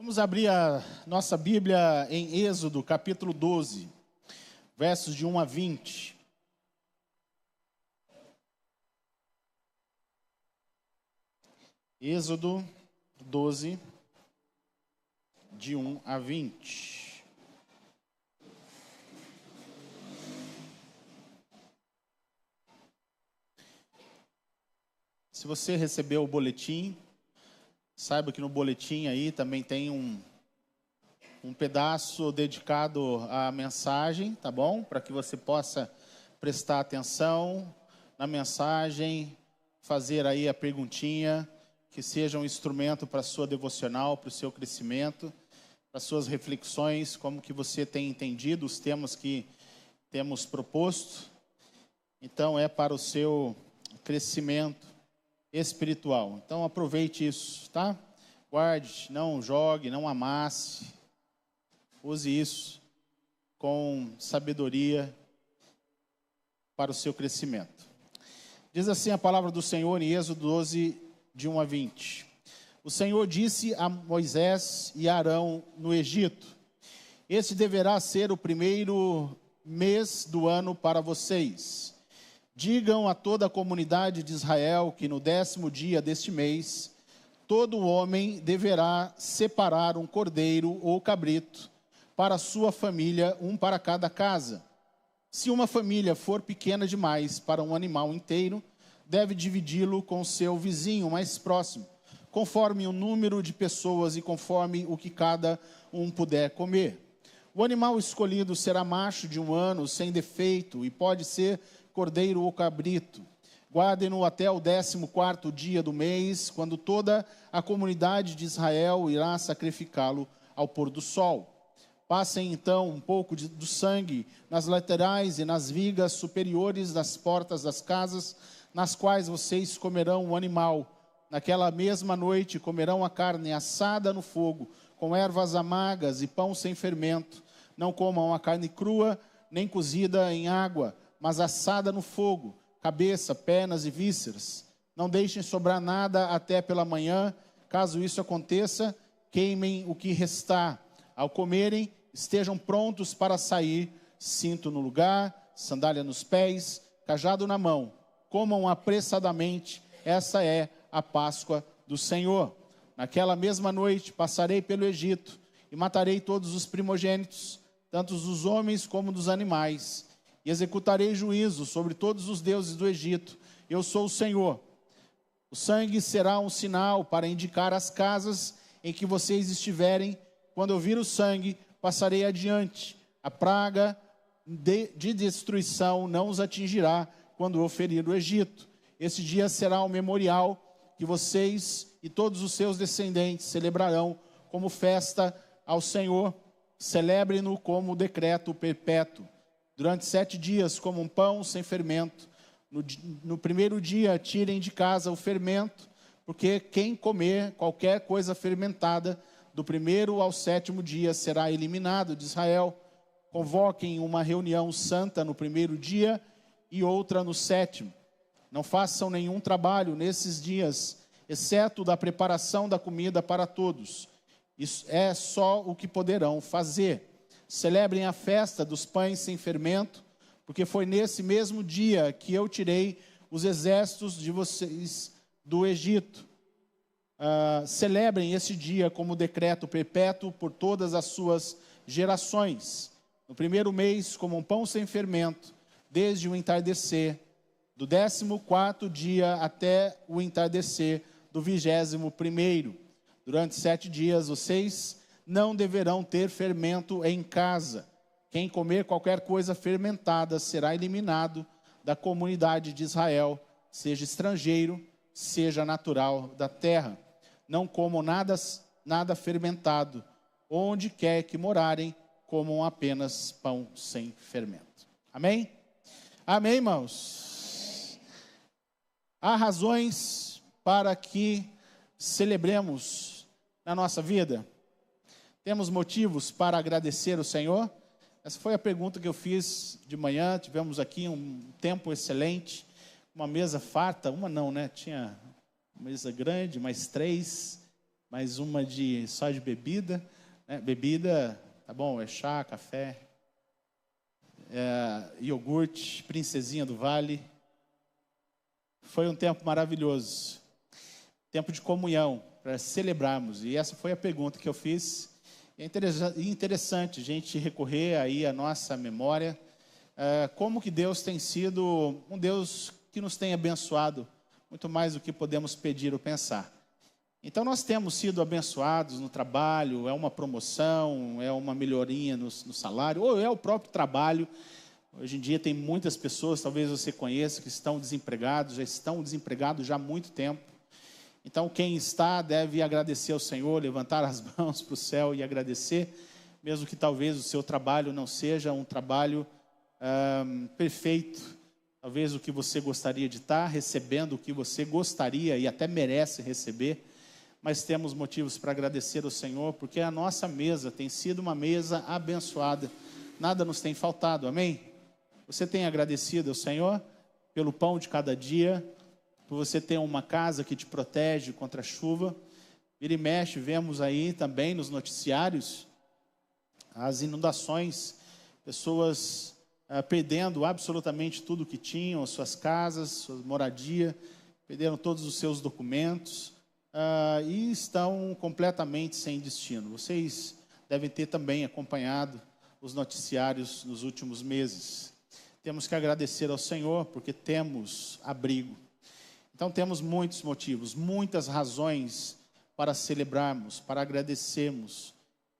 Vamos abrir a nossa Bíblia em Êxodo, capítulo 12, versos de 1 a 20. Êxodo 12, de 1 a 20. Se você recebeu o boletim, saiba que no boletim aí também tem um pedaço dedicado à mensagem, tá bom? Para que você possa prestar atenção na mensagem, fazer aí a perguntinha, que seja um instrumento para a sua devocional, para o seu crescimento, para as suas reflexões, como que você tem entendido os temas que temos proposto. Então é para o seu crescimento espiritual. Então aproveite isso, tá? Guarde, não jogue, não amasse. Use isso com sabedoria para o seu crescimento. Diz assim a palavra do Senhor em Êxodo 12, de 1 a 20. O Senhor disse a Moisés e a Arão no Egito: este deverá ser o primeiro mês do ano para vocês. Digam a toda a comunidade de Israel que no 10º dia deste mês, todo homem deverá separar um cordeiro ou cabrito para a sua família, um para cada casa. Se uma família for pequena demais para um animal inteiro, deve dividi-lo com seu vizinho mais próximo, conforme o número de pessoas e conforme o que cada um puder comer. O animal escolhido será macho de 1 ano, sem defeito, e pode ser cordeiro ou cabrito. Guardem-no até o 14º dia do mês, quando toda a comunidade de Israel irá sacrificá-lo ao pôr do sol. Passem então um pouco do sangue nas laterais e nas vigas superiores das portas das casas, nas quais vocês comerão o animal. Naquela mesma noite comerão a carne assada no fogo, com ervas amargas e pão sem fermento. Não comam a carne crua, nem cozida em água, mas assada no fogo, cabeça, pernas e vísceras. Não deixem sobrar nada até pela manhã. Caso isso aconteça, queimem o que restar. Ao comerem, estejam prontos para sair, cinto no lugar, sandália nos pés, cajado na mão. Comam apressadamente, essa é a Páscoa do Senhor. Naquela mesma noite passarei pelo Egito e matarei todos os primogênitos, tanto dos homens como dos animais, e executarei juízo sobre todos os deuses do Egito. Eu sou o Senhor. O sangue será um sinal para indicar as casas em que vocês estiverem. Quando eu vir o sangue, passarei adiante. A praga de destruição não os atingirá quando eu ferir o Egito. Esse dia será um memorial que vocês e todos os seus descendentes celebrarão como festa ao Senhor. Celebrem-no como decreto perpétuo. Durante 7 dias comam pão sem fermento. No primeiro dia tirem de casa o fermento, porque quem comer qualquer coisa fermentada, do 1º ao 7º dia será eliminado de Israel. Convoquem uma reunião santa no 1º dia e outra no 7º. Não façam nenhum trabalho nesses dias, exceto da preparação da comida para todos. Isso é só o que poderão fazer. Celebrem a festa dos pães sem fermento, porque foi nesse mesmo dia que eu tirei os exércitos de vocês do Egito. Celebrem esse dia como decreto perpétuo por todas as suas gerações. No 1º mês, comam pão sem fermento, desde o entardecer, do 14º dia até o entardecer do 21º. Durante 7 dias, vocês não deverão ter fermento em casa. Quem comer qualquer coisa fermentada será eliminado da comunidade de Israel, seja estrangeiro, seja natural da terra. Não comam nada fermentado. Onde quer que morarem, comam apenas pão sem fermento. Amém? Amém, irmãos? Há razões para que celebremos na nossa vida? Temos motivos para agradecer o Senhor? Essa foi a pergunta que eu fiz de manhã. Tivemos aqui um tempo excelente, uma mesa farta, uma não, né? Tinha uma mesa grande, mais 3, mais uma só de bebida, né? Bebida, tá bom, é chá, café, iogurte, princesinha do vale. Foi um tempo maravilhoso, tempo de comunhão, para celebrarmos. E essa foi a pergunta que eu fiz. É interessante a gente recorrer aí à nossa memória, como que Deus tem sido um Deus que nos tem abençoado, muito mais do que podemos pedir ou pensar. Então nós temos sido abençoados no trabalho, é uma promoção, é uma melhoria no salário, ou é o próprio trabalho. Hoje em dia tem muitas pessoas, talvez você conheça, que estão desempregados, já estão desempregados já há muito tempo. Então quem está deve agradecer ao Senhor, levantar as mãos para o céu e agradecer, mesmo que talvez o seu trabalho não seja um trabalho perfeito. Talvez o que você gostaria de estar recebendo, o que você gostaria e até merece receber. Mas temos motivos para agradecer ao Senhor, porque a nossa mesa tem sido uma mesa abençoada. Nada nos tem faltado, amém? Você tem agradecido ao Senhor pelo pão de cada dia, por você ter uma casa que te protege contra a chuva. Vira e mexe, vemos aí também nos noticiários as inundações, pessoas perdendo absolutamente tudo que tinham, as suas casas, sua moradia, perderam todos os seus documentos. E estão completamente sem destino. Vocês devem ter também acompanhado os noticiários nos últimos meses. Temos que agradecer ao Senhor, porque temos abrigo. Então temos muitos motivos, muitas razões para celebrarmos, para agradecermos,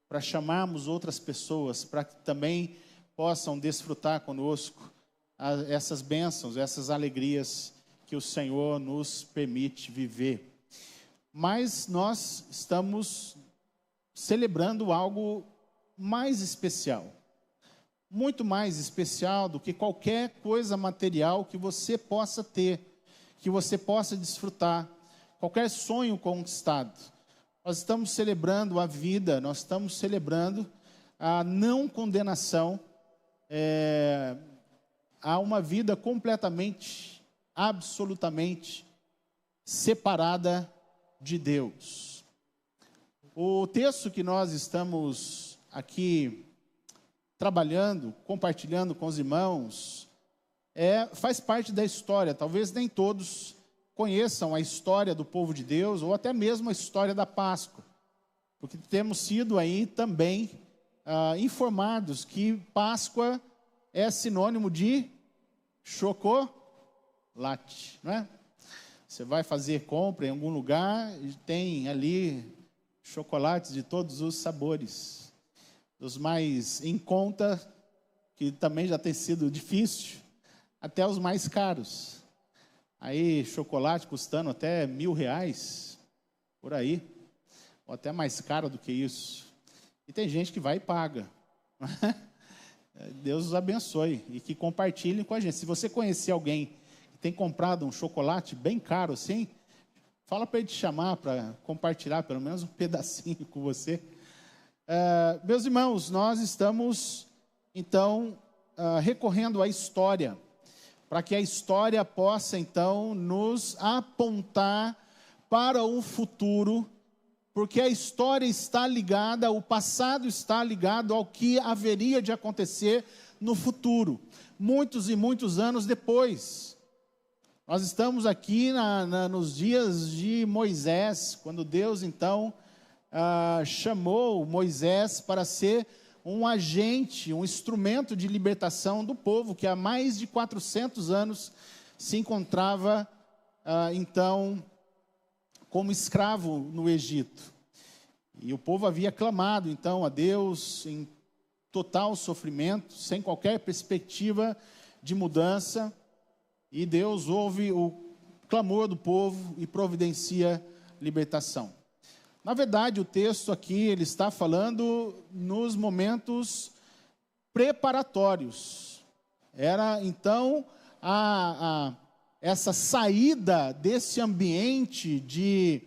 para chamarmos outras pessoas, para que também possam desfrutar conosco essas bênçãos, essas alegrias que o Senhor nos permite viver. Mas nós estamos celebrando algo mais especial, muito mais especial do que qualquer coisa material que você possa ter, que você possa desfrutar, qualquer sonho conquistado. Nós estamos celebrando a vida, nós estamos celebrando a não condenação, a uma vida completamente, absolutamente separada de Deus. O texto que nós estamos aqui trabalhando, compartilhando com os irmãos, faz parte da história. Talvez nem todos conheçam a história do povo de Deus, ou até mesmo a história da Páscoa, porque temos sido aí também informados que Páscoa é sinônimo de chocolate, não é? Você vai fazer compra em algum lugar e tem ali chocolates de todos os sabores, dos mais em conta, que também já tem sido difícil, até os mais caros. Aí chocolate custando até R$1.000, por aí, ou até mais caro do que isso. E tem gente que vai e paga. Deus os abençoe e que compartilhem com a gente. Se você conhecer alguém tem comprado um chocolate bem caro assim, fala para ele te chamar para compartilhar pelo menos um pedacinho com você. Meus irmãos, nós estamos então recorrendo à história, para que a história possa então nos apontar para um futuro, porque a história está ligada, o passado está ligado ao que haveria de acontecer no futuro, muitos e muitos anos depois. Nós estamos aqui nos dias de Moisés, quando Deus então chamou Moisés para ser um agente, um instrumento de libertação do povo, que há mais de 400 anos se encontrava então como escravo no Egito. E o povo havia clamado então a Deus em total sofrimento, sem qualquer perspectiva de mudança. E Deus ouve o clamor do povo e providencia libertação. Na verdade, o texto aqui, ele está falando nos momentos preparatórios. Era, então, essa saída desse ambiente de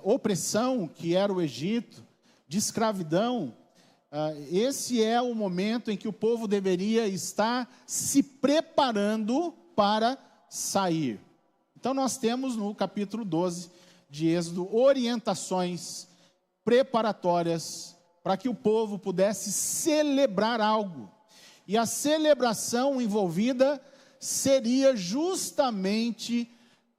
opressão, que era o Egito, de escravidão. Esse é o momento em que o povo deveria estar se preparando para sair. Então nós temos no capítulo 12 de Êxodo orientações preparatórias para que o povo pudesse celebrar algo. E a celebração envolvida seria justamente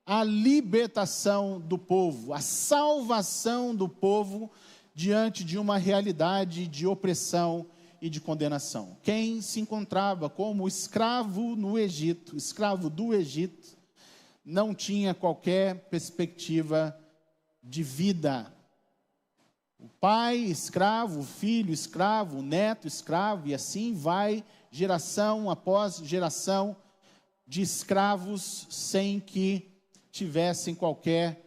a libertação do povo, a salvação do povo diante de uma realidade de opressão e de condenação. Quem se encontrava como escravo no Egito, escravo do Egito, não tinha qualquer perspectiva de vida. O pai escravo, o filho escravo, o neto escravo, e assim vai geração após geração de escravos sem que tivessem qualquer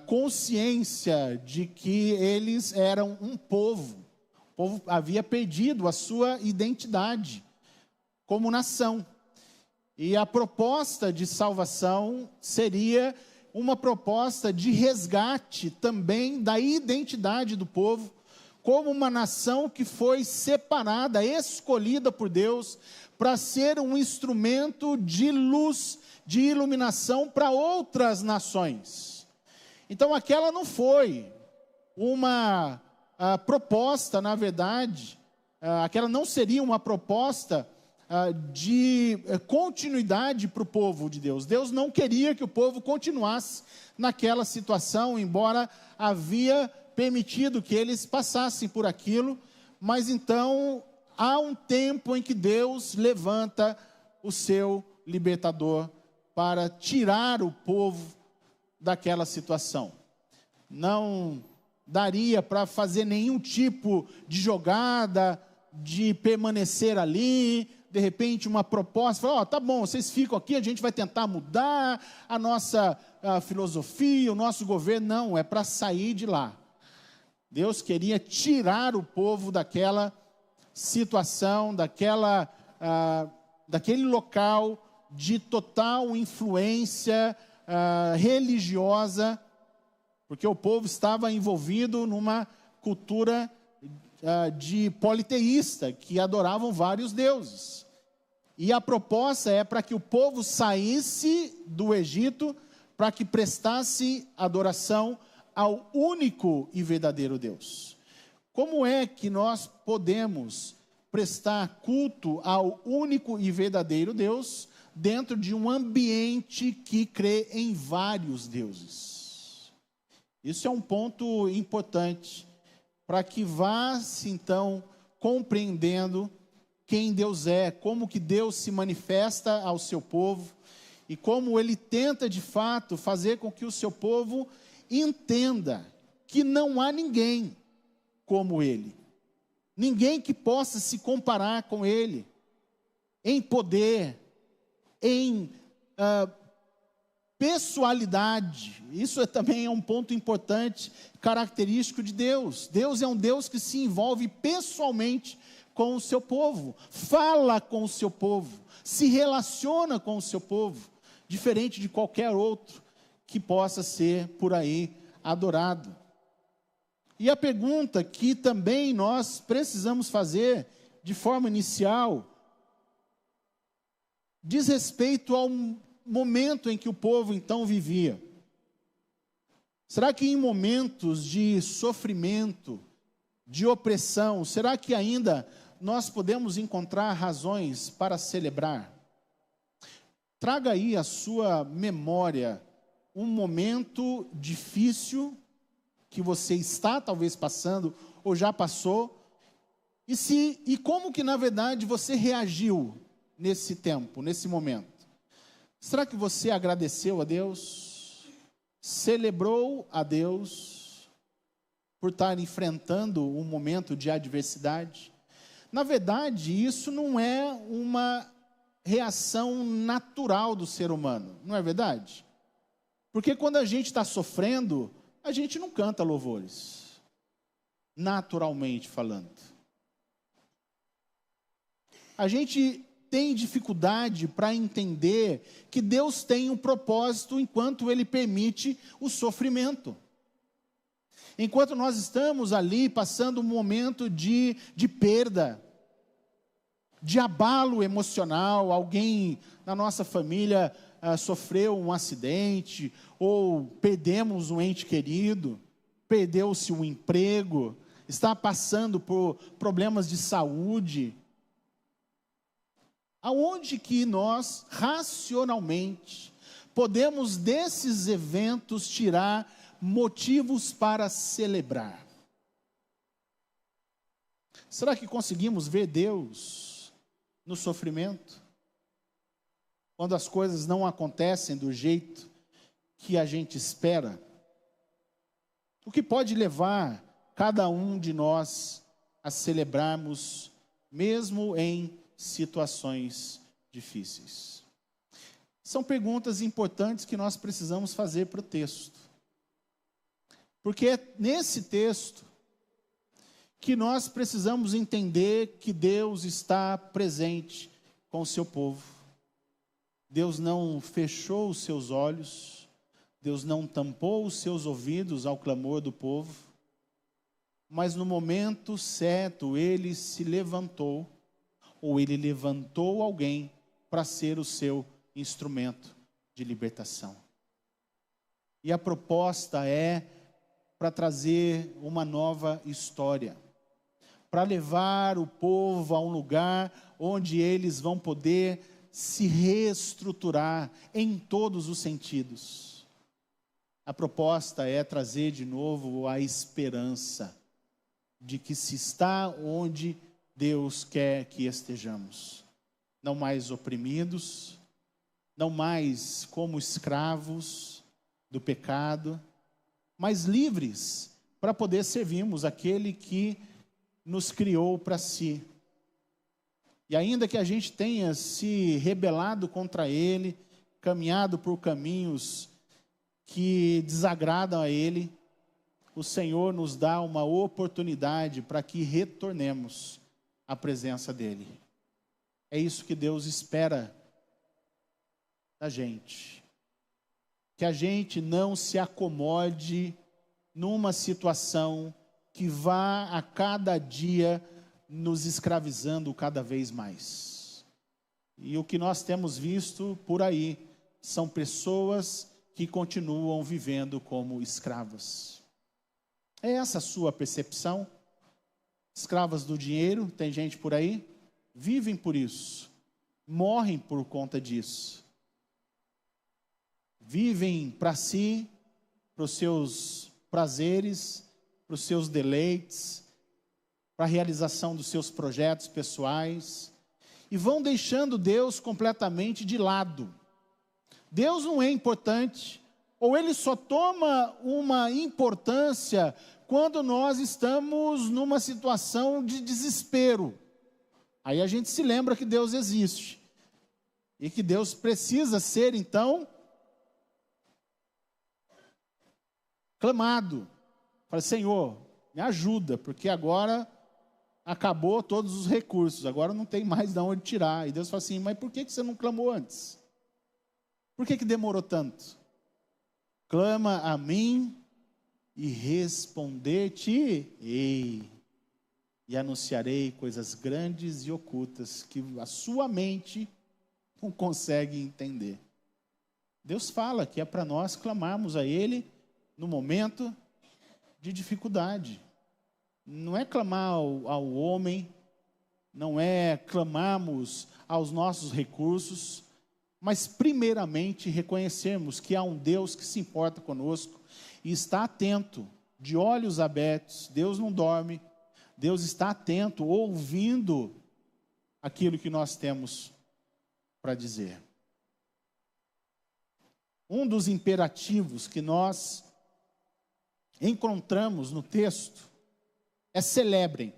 consciência de que eles eram um povo. O povo havia perdido a sua identidade como nação. E a proposta de salvação seria uma proposta de resgate também da identidade do povo, como uma nação que foi separada, escolhida por Deus, para ser um instrumento de luz, de iluminação para outras nações. Então aquela não foi uma proposta, na verdade, aquela não seria uma proposta de continuidade para o povo de Deus. Deus não queria que o povo continuasse naquela situação, embora havia permitido que eles passassem por aquilo, mas então há um tempo em que Deus levanta o seu libertador para tirar o povo daquela situação. Não daria para fazer nenhum tipo de jogada, de permanecer ali, de repente uma proposta, falar, tá bom, vocês ficam aqui, a gente vai tentar mudar a nossa filosofia, o nosso governo. Não, é para sair de lá. Deus queria tirar o povo daquela situação, daquele local de total influência religiosa, porque o povo estava envolvido numa cultura de politeísta, que adoravam vários deuses. E a proposta é para que o povo saísse do Egito, para que prestasse adoração ao único e verdadeiro Deus. Como é que nós podemos prestar culto ao único e verdadeiro Deus dentro de um ambiente que crê em vários deuses? Isso é um ponto importante, para que vá-se então compreendendo quem Deus é, como que Deus se manifesta ao seu povo, e como Ele tenta de fato fazer com que o seu povo entenda que não há ninguém como Ele, ninguém que possa se comparar com Ele, em poder, em pessoalidade. Isso também é um ponto importante, característico de Deus. Deus é um Deus que se envolve pessoalmente com o seu povo, fala com o seu povo, se relaciona com o seu povo, diferente de qualquer outro que possa ser por aí adorado. E a pergunta que também nós precisamos fazer de forma inicial diz respeito ao momento em que o povo então vivia. Será que em momentos de sofrimento, de opressão, será que ainda nós podemos encontrar razões para celebrar? Traga aí à sua memória um momento difícil que você está talvez passando ou já passou, e como que na verdade você reagiu nesse tempo, nesse momento. Será que você agradeceu a Deus? Celebrou a Deus por estar enfrentando um momento de adversidade? Na verdade, isso não é uma reação natural do ser humano, não é verdade? Porque quando a gente está sofrendo, a gente não canta louvores, naturalmente falando. A gente tem dificuldade para entender que Deus tem um propósito enquanto Ele permite o sofrimento. Enquanto nós estamos ali passando um momento de perda, de abalo emocional, alguém na nossa família sofreu um acidente, ou perdemos um ente querido, perdeu-se um emprego, está passando por problemas de saúde. Aonde que nós, racionalmente, podemos desses eventos tirar motivos para celebrar? Será que conseguimos ver Deus no sofrimento? Quando as coisas não acontecem do jeito que a gente espera? O que pode levar cada um de nós a celebrarmos, mesmo em situações difíceis? São perguntas importantes que nós precisamos fazer para o texto. Porque é nesse texto que nós precisamos entender que Deus está presente com o seu povo. Deus não fechou os seus olhos, Deus não tampou os seus ouvidos ao clamor do povo, mas no momento certo Ele se levantou, ou Ele levantou alguém para ser o seu instrumento de libertação. E a proposta é para trazer uma nova história, para levar o povo a um lugar onde eles vão poder se reestruturar em todos os sentidos. A proposta é trazer de novo a esperança de que se está onde Deus quer que estejamos. Não mais oprimidos, não mais como escravos do pecado, mas livres para poder servirmos aquele que nos criou para si. E ainda que a gente tenha se rebelado contra Ele, caminhado por caminhos que desagradam a Ele, o Senhor nos dá uma oportunidade para que retornemos à presença dEle. É isso que Deus espera da gente. Que a gente não se acomode numa situação que vá a cada dia nos escravizando cada vez mais. E o que nós temos visto por aí são pessoas que continuam vivendo como escravas. É essa a sua percepção? Escravas do dinheiro, tem gente por aí? Vivem por isso, morrem por conta disso. Vivem para si, para os seus prazeres, para os seus deleites, para a realização dos seus projetos pessoais, e vão deixando Deus completamente de lado. Deus não é importante, ou Ele só toma uma importância quando nós estamos numa situação de desespero. Aí a gente se lembra que Deus existe, e que Deus precisa ser, então, clamado. Fala, Senhor, me ajuda, porque agora acabou todos os recursos, agora não tem mais de onde tirar. E Deus fala assim, mas por que você não clamou antes? Por que demorou tanto? Clama a mim e responder-te-ei, e anunciarei coisas grandes e ocultas que a sua mente não consegue entender. Deus fala que é para nós clamarmos a Ele no momento de dificuldade. Não é clamar ao homem, não é clamarmos aos nossos recursos, mas primeiramente reconhecermos que há um Deus que se importa conosco e está atento, de olhos abertos. Deus não dorme, Deus está atento, ouvindo aquilo que nós temos para dizer. Um dos imperativos que nós encontramos no texto é celebrem.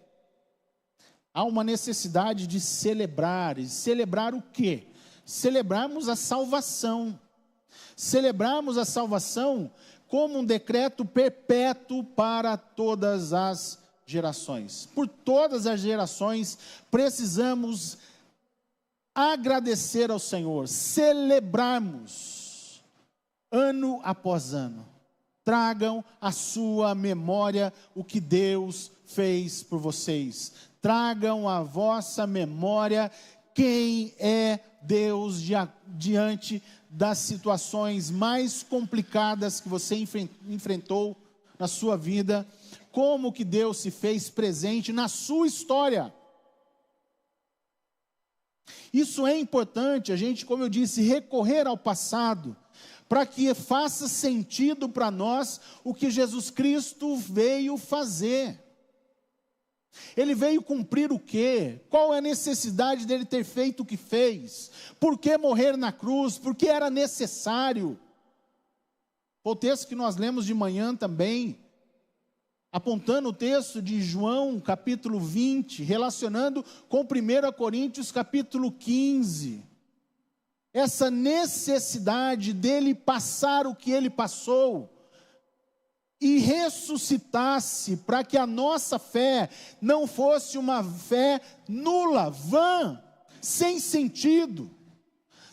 Há uma necessidade de celebrar. E celebrar o quê? Celebrarmos a salvação. Celebrarmos a salvação como um decreto perpétuo para todas as gerações. Por todas as gerações precisamos agradecer ao Senhor, celebrarmos ano após ano. Tragam à sua memória o que Deus fez por vocês. Tragam à vossa memória quem é Deus diante das situações mais complicadas que você enfrentou na sua vida, como que Deus se fez presente na sua história. Isso é importante, a gente, como eu disse, recorrer ao passado, para que faça sentido para nós o que Jesus Cristo veio fazer. Ele veio cumprir o quê? Qual é a necessidade dele ter feito o que fez? Por que morrer na cruz? Por que era necessário? O texto que nós lemos de manhã também, apontando o texto de João, capítulo 20, relacionando com 1 Coríntios, capítulo 15. Essa necessidade dele passar o que ele passou e ressuscitasse, para que a nossa fé não fosse uma fé nula, vã, sem sentido.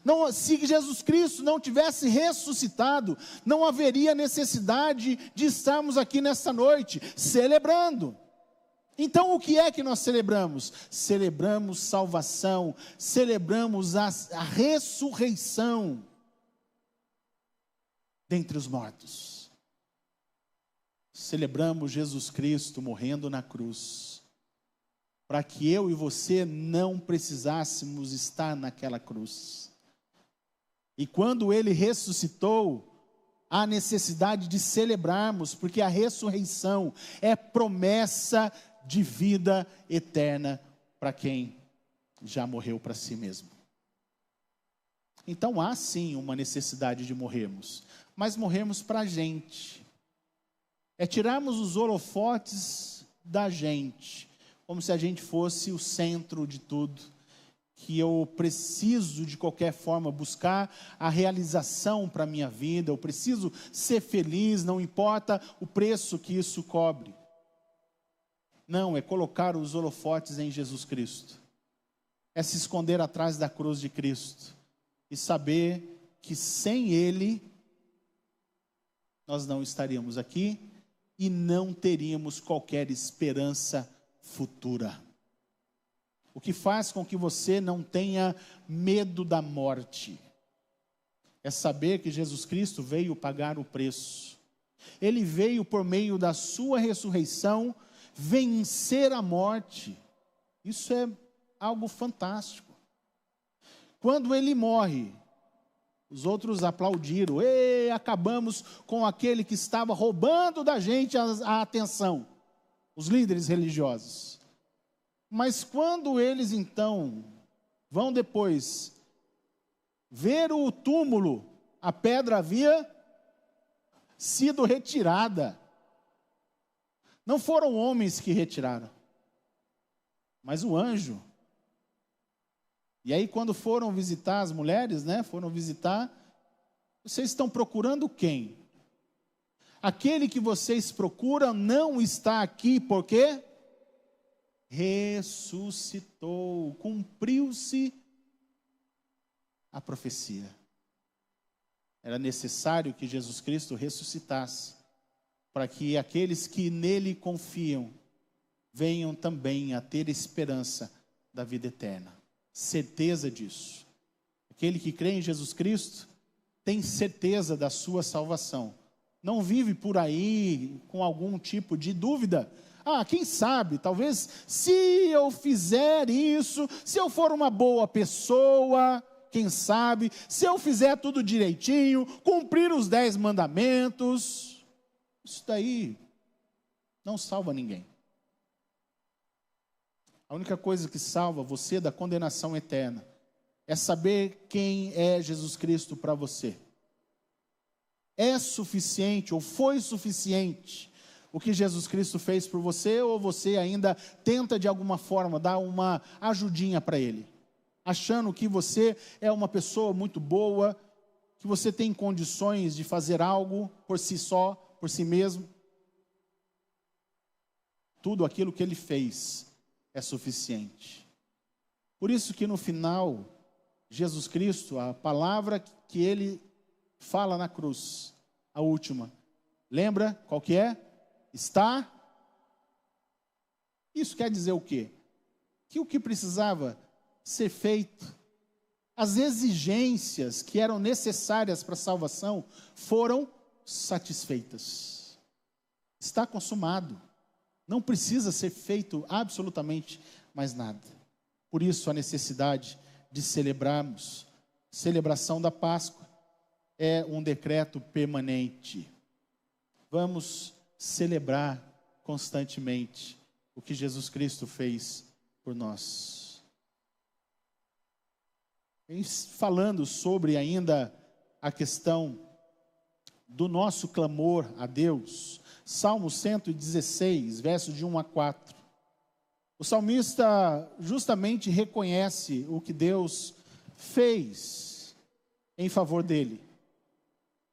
Não, se Jesus Cristo não tivesse ressuscitado, não haveria necessidade de estarmos aqui nesta noite, celebrando. Então o que é que nós celebramos? Celebramos salvação, celebramos a ressurreição dentre os mortos. Celebramos Jesus Cristo morrendo na cruz, para que eu e você não precisássemos estar naquela cruz. E quando Ele ressuscitou, há necessidade de celebrarmos, porque a ressurreição é promessa de vida eterna para quem já morreu para si mesmo. Então há sim uma necessidade de morrermos, mas morrermos para a gente. É tirarmos os holofotes da gente, como se a gente fosse o centro de tudo, que eu preciso de qualquer forma buscar a realização para a minha vida, eu preciso ser feliz, não importa o preço que isso cobre. Não, é colocar os holofotes em Jesus Cristo, é se esconder atrás da cruz de Cristo, e saber que sem Ele, nós não estaríamos aqui, e não teríamos qualquer esperança futura. O que faz com que você não tenha medo da morte é saber que Jesus Cristo veio pagar o preço. Ele veio por meio da sua ressurreição vencer a morte. Isso é algo fantástico. Quando ele morre, os outros aplaudiram. Ei, acabamos com aquele que estava roubando da gente a atenção. Os líderes religiosos. Mas quando eles então vão depois ver o túmulo, a pedra havia sido retirada. Não foram homens que retiraram, mas o anjo. E aí quando foram visitar as mulheres, foram visitar, vocês estão procurando quem? Aquele que vocês procuram não está aqui, por quê? Ressuscitou, cumpriu-se a profecia. Era necessário que Jesus Cristo ressuscitasse, para que aqueles que nele confiam, venham também a ter esperança da vida eterna. Certeza disso. Aquele que crê em Jesus Cristo, tem certeza da sua salvação. Não vive por aí com algum tipo de dúvida. Quem sabe, talvez, se eu fizer isso, se eu for uma boa pessoa, quem sabe, se eu fizer tudo direitinho, cumprir os 10 mandamentos, isso daí não salva ninguém. A única coisa que salva você da condenação eterna é saber quem é Jesus Cristo para você. É suficiente, ou foi suficiente, o que Jesus Cristo fez por você, ou você ainda tenta de alguma forma dar uma ajudinha para Ele, achando que você é uma pessoa muito boa, que você tem condições de fazer algo por si só, por si mesmo. Tudo aquilo que Ele fez é suficiente. Por isso que no final, Jesus Cristo, a palavra que Ele fala na cruz, a última, lembra qual que é? Está. Isso quer dizer o quê? Que o que precisava ser feito. As exigências que eram necessárias para a salvação foram satisfeitas. Está consumado. Não precisa ser feito absolutamente mais nada. Por isso a necessidade de celebrarmos. Celebração da Páscoa é um decreto permanente. Vamos celebrar constantemente o que Jesus Cristo fez por nós. Falando sobre ainda a questão do nosso clamor a Deus, Salmo 116, versos de 1 a 4. O salmista justamente reconhece o que Deus fez em favor dele.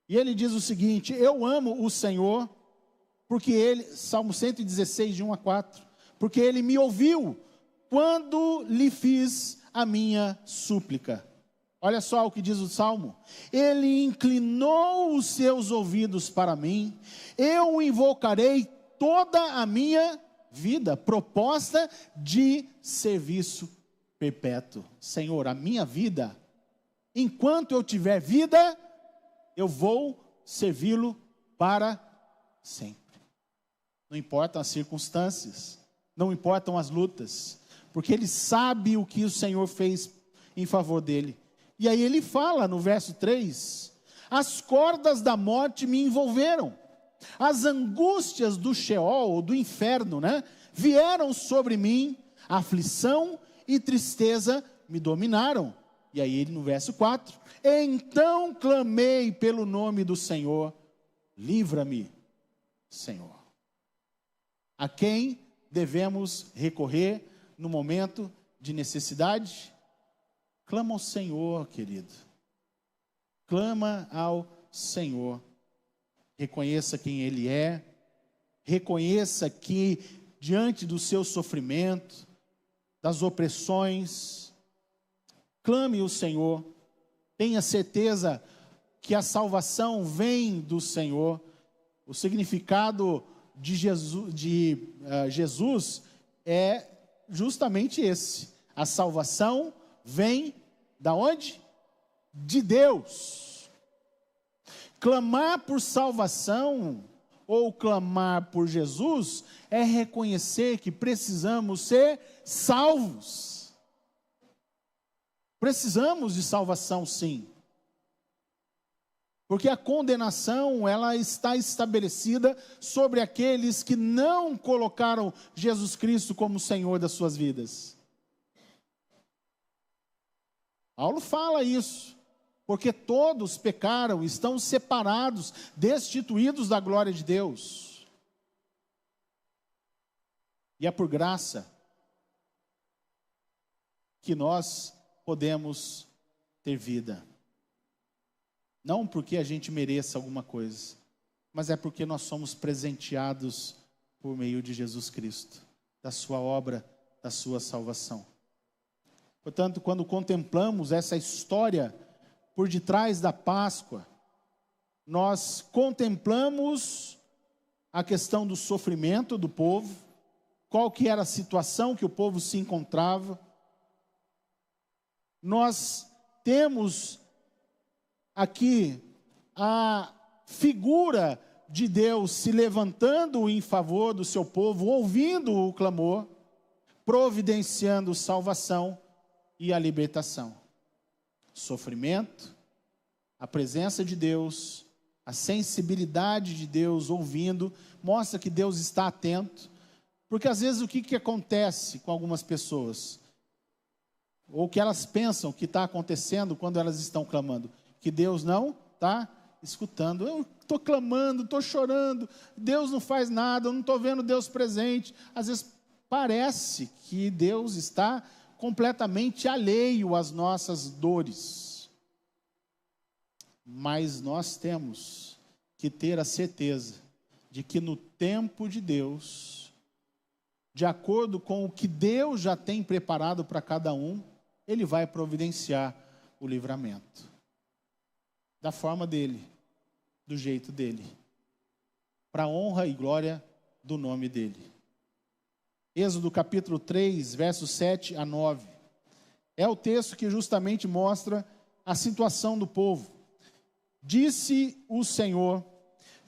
E ele diz o seguinte: eu amo o Senhor, porque ele, Salmo 116, de 1 a 4, porque ele me ouviu quando lhe fiz a minha súplica. Olha só o que diz o Salmo: ele inclinou os seus ouvidos para mim, eu o invocarei toda a minha vida, proposta de serviço perpétuo. Senhor, a minha vida, enquanto eu tiver vida, eu vou servi-lo para sempre. Não importam as circunstâncias, não importam as lutas, porque ele sabe o que o Senhor fez em favor dele. E aí ele fala no verso 3, as cordas da morte me envolveram, as angústias do Sheol, ou do inferno, vieram sobre mim, aflição e tristeza me dominaram. E aí ele no verso 4, então clamei pelo nome do Senhor, livra-me, Senhor. A quem devemos recorrer no momento de necessidade? Clama ao Senhor, querido. Clama ao Senhor. Reconheça quem Ele é. Reconheça que diante do seu sofrimento, das opressões, clame ao Senhor. Tenha certeza que a salvação vem do Senhor. O significado de Jesus é justamente esse. A salvação vem da onde? De Deus. Clamar por salvação ou clamar por Jesus é reconhecer que precisamos ser salvos. Precisamos de salvação, sim. Porque a condenação, ela está estabelecida sobre aqueles que não colocaram Jesus Cristo como Senhor das suas vidas. Paulo fala isso, porque todos pecaram, estão separados, destituídos da glória de Deus. E é por graça que nós podemos ter vida. Não porque a gente mereça alguma coisa, mas é porque nós somos presenteados por meio de Jesus Cristo, da sua obra, da sua salvação. Portanto, quando contemplamos essa história por detrás da Páscoa, nós contemplamos a questão do sofrimento do povo, qual que era a situação que o povo se encontrava. Nós temos aqui a figura de Deus se levantando em favor do seu povo, ouvindo o clamor, providenciando salvação e a libertação. Sofrimento, a presença de Deus, a sensibilidade de Deus ouvindo, mostra que Deus está atento, porque às vezes o que acontece com algumas pessoas, ou que elas pensam que está acontecendo quando elas estão clamando, que Deus não está escutando. Eu estou clamando, estou chorando, Deus não faz nada, eu não estou vendo Deus presente. Às vezes parece que Deus está completamente alheio às nossas dores. Mas nós temos que ter a certeza de que no tempo de Deus, de acordo com o que Deus já tem preparado para cada um, Ele vai providenciar o livramento. Da forma dele, do jeito dele, para a honra e glória do nome dele. Êxodo capítulo 3, versos 7 a 9. é o texto que justamente mostra a situação do povo. Disse o Senhor: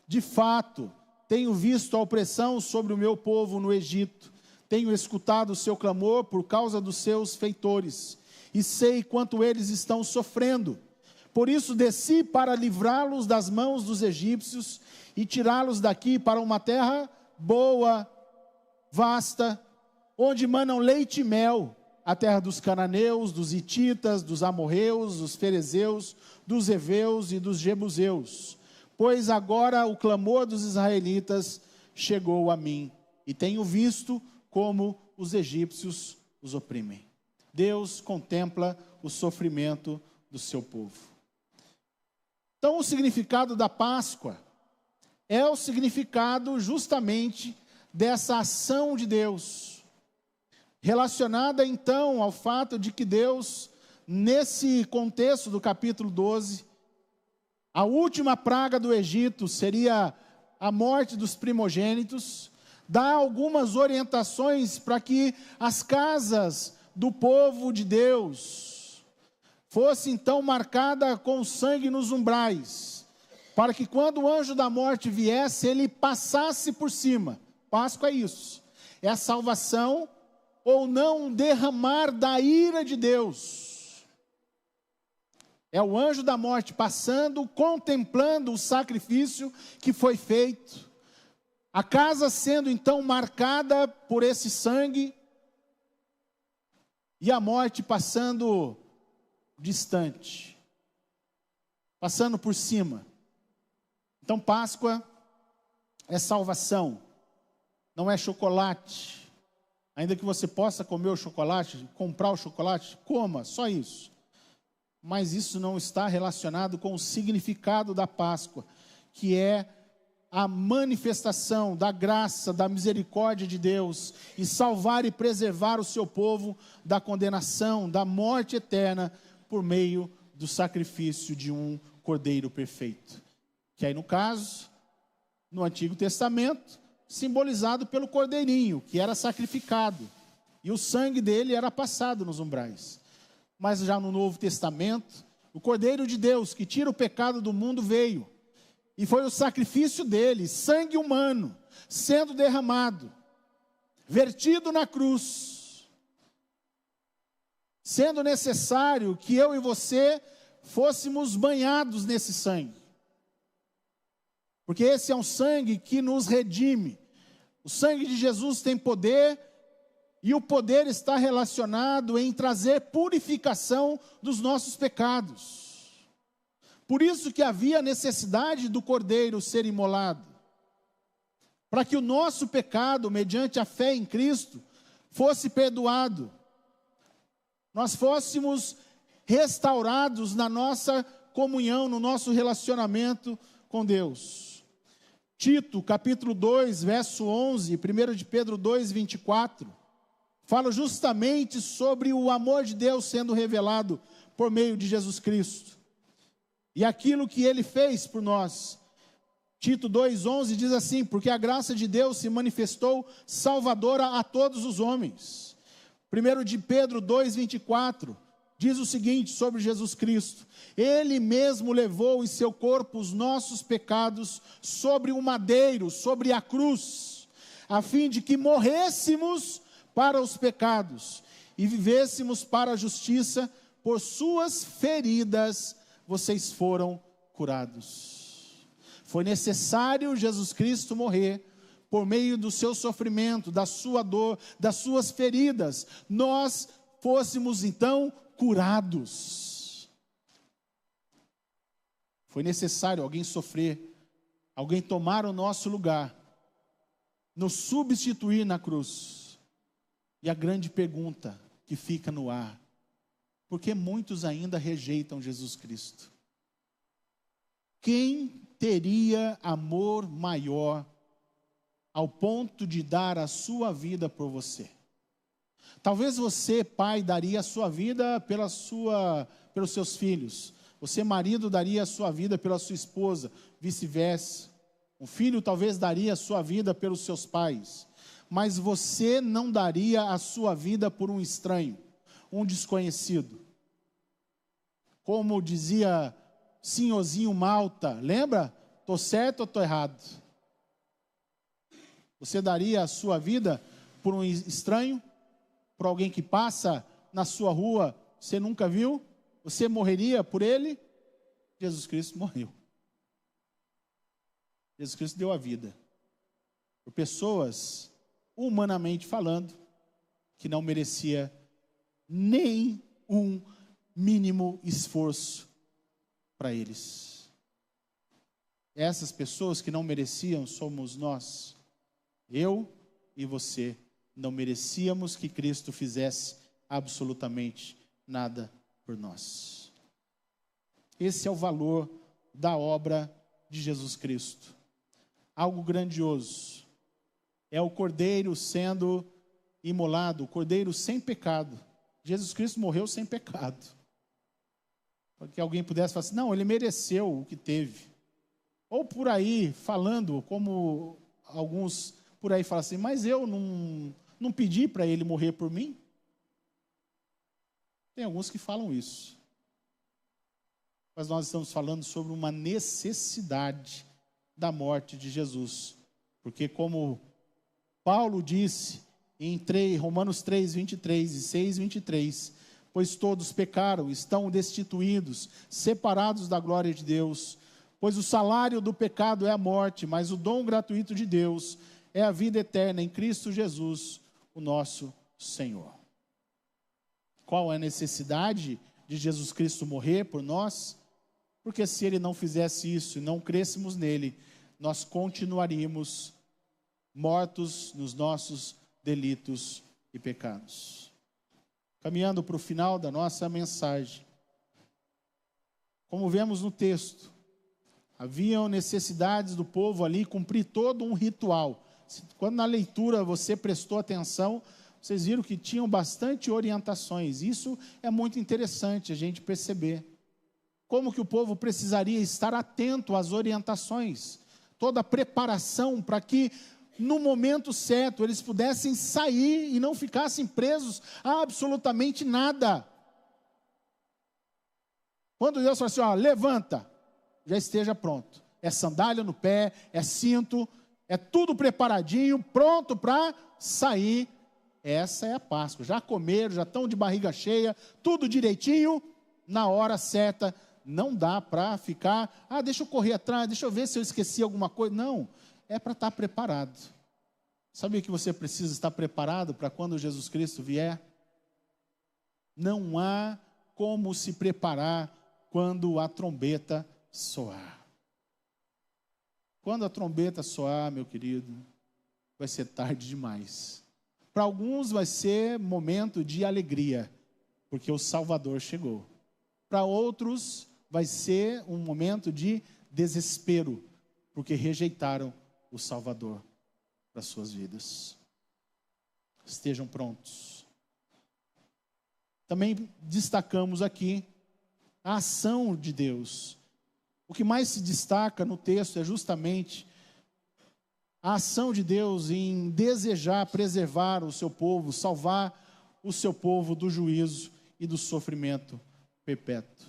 de fato, tenho visto a opressão sobre o meu povo no Egito, tenho escutado o seu clamor por causa dos seus feitores, e sei quanto eles estão sofrendo. Por isso desci para livrá-los das mãos dos egípcios e tirá-los daqui para uma terra boa, vasta, onde manam leite e mel, a terra dos cananeus, dos hititas, dos amorreus, dos ferezeus, dos heveus e dos jebuseus. Pois agora o clamor dos israelitas chegou a mim, e tenho visto como os egípcios os oprimem. Deus contempla o sofrimento do seu povo. Então, o significado da Páscoa é o significado justamente dessa ação de Deus, relacionada então ao fato de que Deus, nesse contexto do capítulo 12, a última praga do Egito seria a morte dos primogênitos, dá algumas orientações para que as casas do povo de Deus fosse então marcada com sangue nos umbrais, para que quando o anjo da morte viesse, ele passasse por cima. Páscoa é isso, é a salvação ou não derramar da ira de Deus. É o anjo da morte passando, contemplando o sacrifício que foi feito, a casa sendo então marcada por esse sangue, e a morte passando distante, passando por cima. Então Páscoa é salvação, não é chocolate. Ainda que você possa comer o chocolate, comprar o chocolate, coma, só isso. Mas isso não está relacionado com o significado da Páscoa, que é a manifestação da graça, da misericórdia de Deus, e salvar e preservar o seu povo da condenação, da morte eterna, por meio do sacrifício de um cordeiro perfeito. Que aí no caso, no Antigo Testamento, simbolizado pelo cordeirinho, que era sacrificado, e o sangue dele era passado nos umbrais. Mas já no Novo Testamento, o Cordeiro de Deus, que tira o pecado do mundo, veio, e foi o sacrifício dele, sangue humano, sendo derramado, vertido na cruz, sendo necessário que eu e você fôssemos banhados nesse sangue. Porque esse é um sangue que nos redime. O sangue de Jesus tem poder, e o poder está relacionado em trazer purificação dos nossos pecados. Por isso que havia necessidade do cordeiro ser imolado, para que o nosso pecado, mediante a fé em Cristo, fosse perdoado, nós fôssemos restaurados na nossa comunhão, no nosso relacionamento com Deus. Tito, capítulo 2, verso 11, 1 de Pedro 2, 24, fala justamente sobre o amor de Deus sendo revelado por meio de Jesus Cristo, e aquilo que Ele fez por nós. Tito 2,11 diz assim: porque a graça de Deus se manifestou salvadora a todos os homens. 1 de Pedro 2,24 diz o seguinte sobre Jesus Cristo: Ele mesmo levou em seu corpo os nossos pecados sobre o madeiro, sobre a cruz, a fim de que morrêssemos para os pecados e vivêssemos para a justiça. Por suas feridas vocês foram curados. Foi necessário Jesus Cristo morrer. Por meio do seu sofrimento, da sua dor, das suas feridas, nós fôssemos então curados. Foi necessário alguém sofrer, alguém tomar o nosso lugar, nos substituir na cruz. E a grande pergunta que fica no ar: por que muitos ainda rejeitam Jesus Cristo? Quem teria amor maior ao ponto de dar a sua vida por você? Talvez você, pai, daria a sua vida pelos seus filhos. Você, marido, daria a sua vida pela sua esposa, vice-versa. Um filho talvez daria a sua vida pelos seus pais. Mas você não daria a sua vida por um estranho. um desconhecido. Como dizia Senhorzinho Malta, lembra? Estou certo ou estou errado? Você daria a sua vida por um estranho? Por alguém que passa na sua rua, você nunca viu? Você morreria por ele? Jesus Cristo morreu. Jesus Cristo deu a vida por pessoas, humanamente falando, que não merecia nem um mínimo esforço para eles. Essas pessoas que não mereciam somos nós. Eu e você não merecíamos que Cristo fizesse absolutamente nada por nós. Esse é o valor da obra de Jesus Cristo. Algo grandioso. É o Cordeiro sendo imolado, o Cordeiro sem pecado. Jesus Cristo morreu sem pecado. Para que alguém pudesse falar assim, não, ele mereceu o que teve. Ou por aí, falando, como alguns por aí falam assim, mas eu não pedi para ele morrer por mim? Tem alguns que falam isso. Mas nós estamos falando sobre uma necessidade da morte de Jesus. Porque como Paulo disse em Romanos 3, 23 e 6, 23, pois todos pecaram, estão destituídos, separados da glória de Deus, pois o salário do pecado é a morte, mas o dom gratuito de Deus é a vida eterna em Cristo Jesus, o nosso Senhor. Qual é a necessidade de Jesus Cristo morrer por nós? Porque se ele não fizesse isso e não crêssemos nele, nós continuaríamos mortos nos nossos delitos e pecados. Caminhando para o final da nossa mensagem, como vemos no texto, haviam necessidades do povo ali cumprir todo um ritual. Quando na leitura você prestou atenção, vocês viram que tinham bastante orientações. Isso é muito interessante a gente perceber. Como que o povo precisaria estar atento às orientações, toda a preparação para que no momento certo eles pudessem sair e não ficassem presos a absolutamente nada. Quando Deus fala assim, ó, levanta, já esteja pronto. É sandália no pé, é cinto, é tudo preparadinho, pronto para sair. Essa é a Páscoa. Já comeram, já estão de barriga cheia, tudo direitinho, na hora certa. Não dá para ficar, deixa eu correr atrás, deixa eu ver se eu esqueci alguma coisa. Não, é para estar preparado. Sabia que você precisa estar preparado para quando Jesus Cristo vier? Não há como se preparar quando a trombeta soar. Quando a trombeta soar, meu querido, vai ser tarde demais. Para alguns vai ser momento de alegria, porque o Salvador chegou. Para outros vai ser um momento de desespero, porque rejeitaram o Salvador para suas vidas. Estejam prontos. Também destacamos aqui a ação de Deus. O que mais se destaca no texto é justamente a ação de Deus em desejar preservar o seu povo, salvar o seu povo do juízo e do sofrimento perpétuo.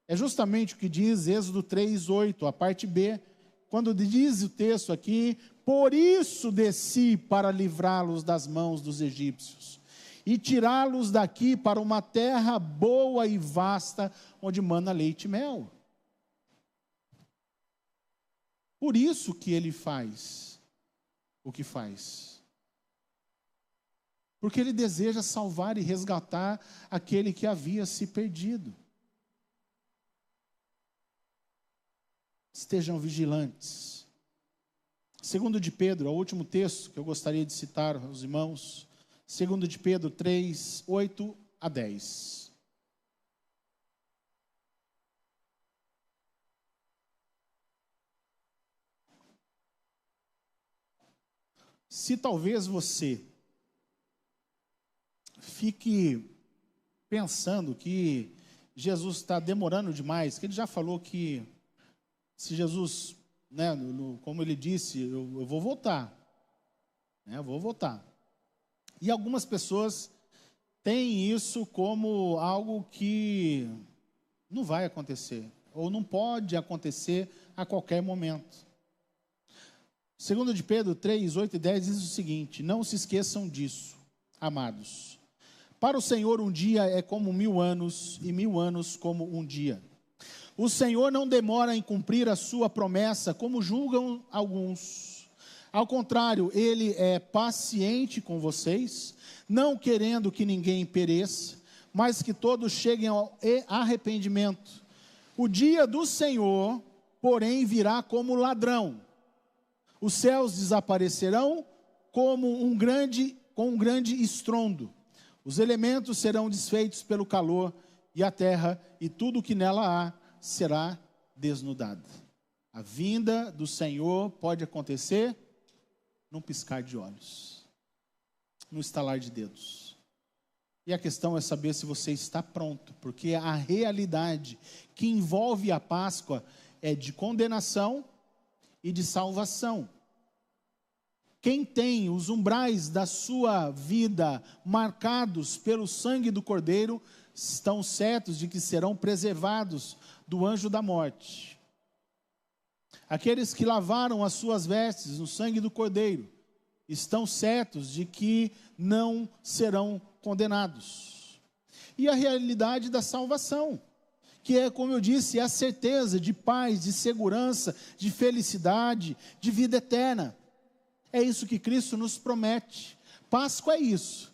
É justamente o que diz Êxodo 3:8, a parte B, quando diz o texto aqui, por isso desci para livrá-los das mãos dos egípcios e tirá-los daqui para uma terra boa e vasta, onde mana leite e mel. Por isso que ele faz o que faz. Porque ele deseja salvar e resgatar aquele que havia se perdido. Estejam vigilantes. Segundo de Pedro, é o último texto que eu gostaria de citar aos irmãos. Segundo de Pedro 3, 8 a 10. Se talvez você fique pensando que Jesus está demorando demais, que ele já falou que se Jesus, né, como ele disse, eu vou voltar, né, eu vou voltar. E algumas pessoas tem isso como algo que não vai acontecer, ou não pode acontecer a qualquer momento. 2 de Pedro 3, 8 e 10 diz o seguinte: não se esqueçam disso, amados. Para o Senhor um dia é como 1000 anos, e 1000 anos como um dia. O Senhor não demora em cumprir a sua promessa, como julgam alguns. Ao contrário, Ele é paciente com vocês, não querendo que ninguém pereça, mas que todos cheguem ao arrependimento. O dia do Senhor, porém, virá como ladrão. Os céus desaparecerão com um grande estrondo. Os elementos serão desfeitos pelo calor, e a terra e tudo o que nela há será desnudado. A vinda do Senhor pode acontecer num piscar de olhos, no estalar de dedos. E a questão é saber se você está pronto, porque a realidade que envolve a Páscoa é de condenação e de salvação. Quem tem os umbrais da sua vida marcados pelo sangue do Cordeiro, estão certos de que serão preservados do anjo da morte. Aqueles que lavaram as suas vestes no sangue do Cordeiro, estão certos de que não serão condenados. E a realidade da salvação, que é, como eu disse, é a certeza de paz, de segurança, de felicidade, de vida eterna. É isso que Cristo nos promete. Páscoa é isso.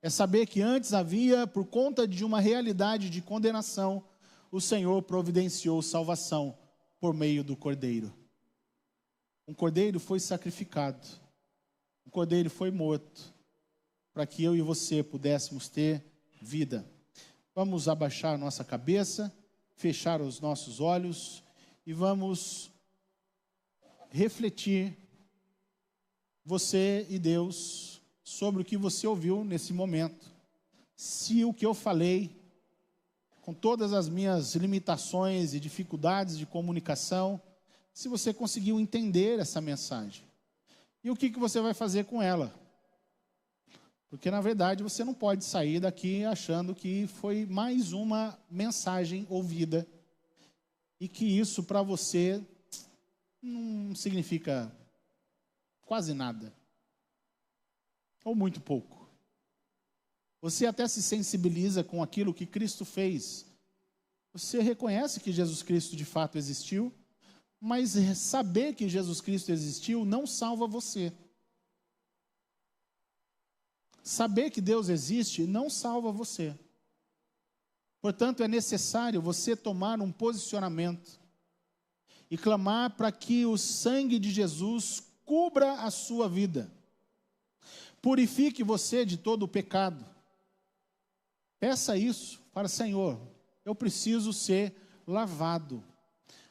É saber que antes havia, por conta de uma realidade de condenação, o Senhor providenciou salvação por meio do Cordeiro. Um Cordeiro foi sacrificado. Um Cordeiro foi morto, para que eu e você pudéssemos ter vida. Vamos abaixar a nossa cabeça, fechar os nossos olhos e vamos refletir, você e Deus, sobre o que você ouviu nesse momento. Se o que eu falei, com todas as minhas limitações e dificuldades de comunicação, se você conseguiu entender essa mensagem. E o que você vai fazer com ela? Porque, na verdade, você não pode sair daqui achando que foi mais uma mensagem ouvida e que isso para você não significa quase nada, ou muito pouco. Você até se sensibiliza com aquilo que Cristo fez. Você reconhece que Jesus Cristo de fato existiu, mas saber que Jesus Cristo existiu não salva você. Saber que Deus existe não salva você. Portanto, é necessário você tomar um posicionamento e clamar para que o sangue de Jesus cubra a sua vida. Purifique você de todo o pecado. Peça isso para o Senhor. Eu preciso ser lavado.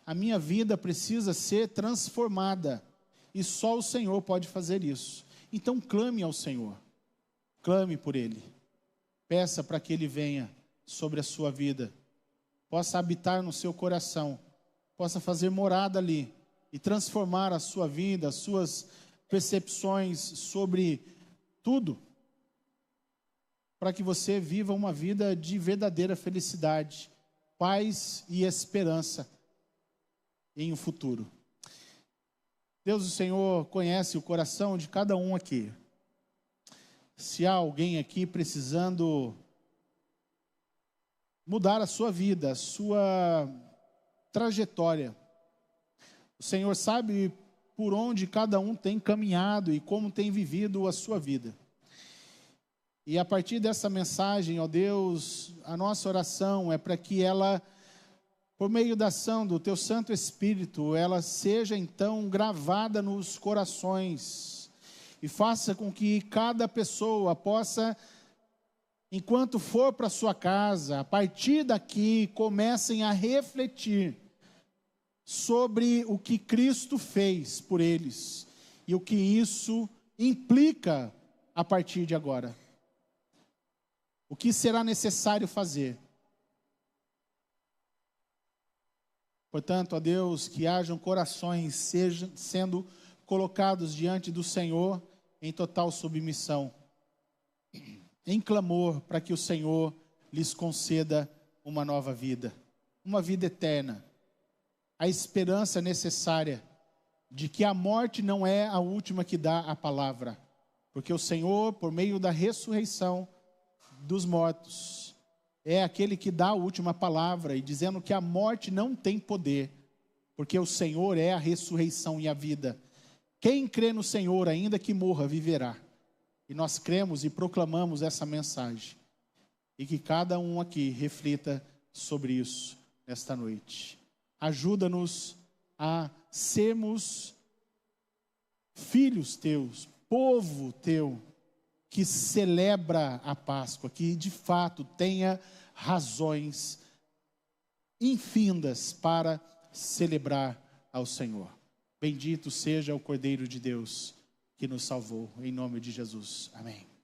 A minha vida precisa ser transformada. E só o Senhor pode fazer isso. Então clame ao Senhor. Clame por Ele. Peça para que Ele venha sobre a sua vida. Possa habitar no seu coração. Possa fazer morada ali. E transformar a sua vida, as suas percepções sobre tudo. Para que você viva uma vida de verdadeira felicidade, paz e esperança em um futuro. Deus, o Senhor, conhece o coração de cada um aqui. Se há alguém aqui precisando mudar a sua vida, a sua trajetória, o Senhor sabe por onde cada um tem caminhado e como tem vivido a sua vida. E a partir dessa mensagem, ó Deus, a nossa oração é para que ela, por meio da ação do Teu Santo Espírito, ela seja então gravada nos corações e faça com que cada pessoa possa, enquanto for para sua casa, a partir daqui, comecem a refletir sobre o que Cristo fez por eles e o que isso implica a partir de agora. O que será necessário fazer. Portanto, ó Deus, que hajam corações sendo colocados diante do Senhor em total submissão, em clamor para que o Senhor lhes conceda uma nova vida, uma vida eterna. A esperança necessária de que a morte não é a última que dá a palavra, porque o Senhor, por meio da ressurreição dos mortos, é aquele que dá a última palavra, e dizendo que a morte não tem poder, porque o Senhor é a ressurreição e a vida. Quem crê no Senhor, ainda que morra, viverá. E nós cremos e proclamamos essa mensagem, e que cada um aqui reflita sobre isso nesta noite. Ajuda-nos a sermos filhos teus, povo teu, que celebra a Páscoa, que de fato tenha razões infindas para celebrar ao Senhor. Bendito seja o Cordeiro de Deus que nos salvou, em nome de Jesus. Amém.